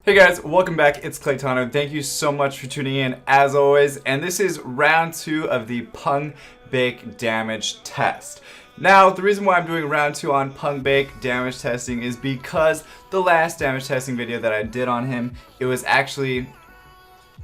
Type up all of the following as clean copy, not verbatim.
Hey guys, welcome back. It's Claytano. Thank you so much for tuning in as always. And this is round 2 of the Pungbaek damage test. Now, the reason why I'm doing round 2 on Pungbaek damage testing is because the last damage testing video that I did on him, it was actually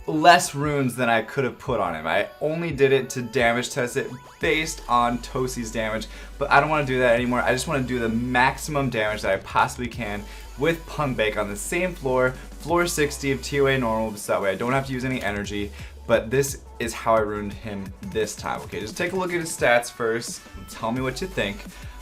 less runes than I could have put on him. I only did it to damage test it based on Tosi's damage, but I don't want to do that anymore. I just want to do the maximum damage that I possibly can with Pungbaek on the same floor, floor 60 of TOA normal, so that way I don't have to use any energy. But this is how I ruined him this time. Okay, just take a look at his stats first and tell me what you think.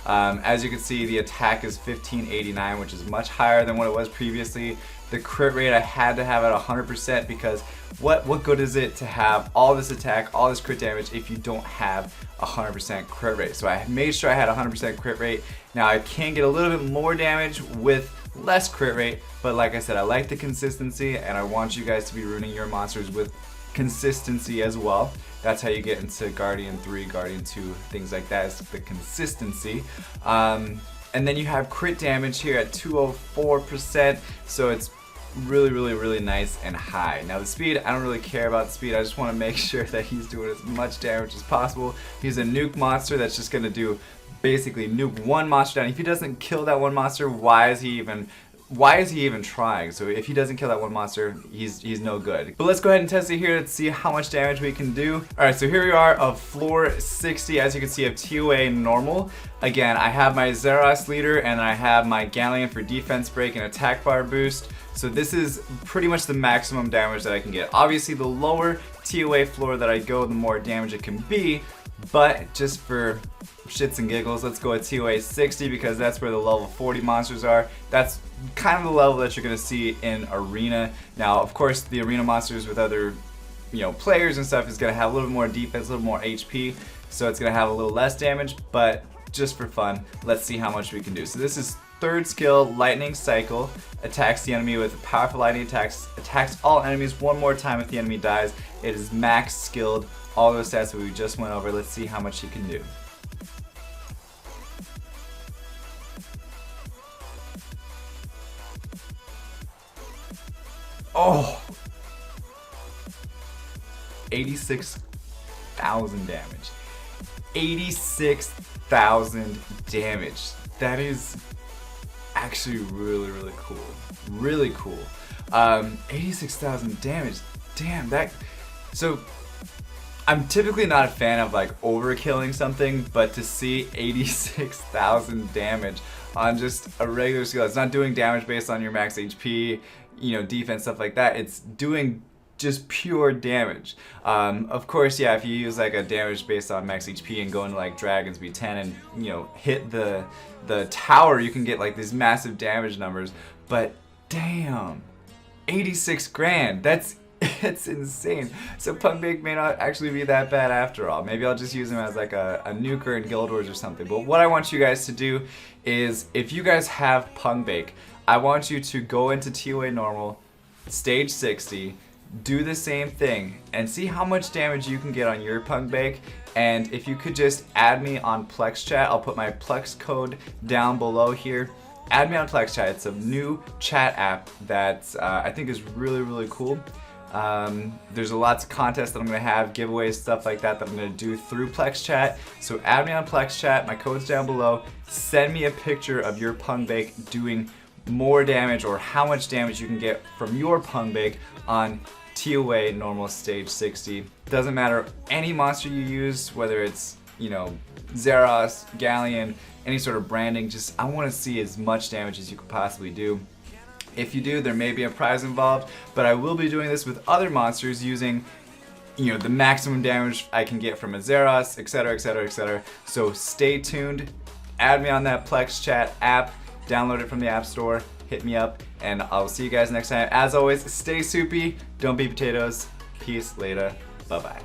As you can see, the attack is 1589, which is much higher than what it was previously. The crit rate I had to have at 100% because what good is it to have all this attack, all this crit damage if you don't have 100% crit rate? So I made sure I had 100% crit rate. Now I can get a little bit more damage with less crit rate, but like I said, I like the consistency and I want you guys to be ruining your monsters with consistency as well. That's how you get into Guardian 3, Guardian 2, things like that, is the consistency. And then you have crit damage here at 204%, so it's really nice and high. Now the speed, I don't really care about the speed, I just want to make sure that he's doing as much damage as possible. He's a nuke monster that's just going to do basically nuke one monster down. If he doesn't kill that one monster, why is he even trying? So if he doesn't kill that one monster, he's no good. But let's go ahead and test it here. Let's see how much damage we can do. Alright, so here we are of floor 60, as you can see, of TOA normal. Again, I have my Zeros leader and I have my Galleon for defense break and attack bar boost. So this is pretty much the maximum damage that I can get. Obviously, the lower TOA floor that I go, the more damage it can be. But just for shits and giggles, let's go at TOA 60 because that's where the level 40 monsters are. That's kind of the level that you're going to see in Arena. Now, of course, the Arena monsters with other players and stuff is going to have a little bit more defense, a little more HP. So it's going to have a little less damage, but just for fun, let's see how much we can do. So this is third skill, Lightning Cycle. Attacks the enemy with powerful lightning attacks. Attacks all enemies one more time if the enemy dies. It is max skilled. All those stats that we just went over. Let's see how much he can do. Oh! 86,000 damage. 86,000 damage. That is actually really cool. Really cool. 86,000 damage. Damn, that... So, I'm typically not a fan of like overkilling something, but to see 86,000 damage on just a regular skill, it's not doing damage based on your max HP, defense, stuff like that. It's doing just pure damage. Of course, yeah, if you use like a damage based on max HP and go into like Dragon's B10 and hit the tower, you can get like these massive damage numbers. But damn, 86 grand. It's insane. So Pungbaek may not actually be that bad after all. Maybe I'll just use him as like a nuker in Guild Wars or something. But what I want you guys to do is, if you guys have Pungbaek, I want you to go into TOA normal, stage 60, do the same thing, and see how much damage you can get on your Pungbaek. And if you could just add me on PlexChat, I'll put my Plex code down below here. Add me on PlexChat. It's a new chat app that I think is really cool. There's lots of contests that I'm going to have, giveaways, stuff like that I'm going to do through PlexChat. So add me on PlexChat, my code's down below. Send me a picture of your Pungbaek doing more damage, or how much damage you can get from your Pungbaek on TOA normal stage 60. Doesn't matter any monster you use, whether it's Zeros, Galleon, any sort of branding. Just I want to see as much damage as you could possibly do. If you do, there may be a prize involved, but I will be doing this with other monsters using the maximum damage I can get from a Zeros, etc. So stay tuned. Add me on that PlexChat app. Download it from the App Store. Hit me up, and I'll see you guys next time. As always, stay soupy. Don't be potatoes. Peace. Later. Bye-bye.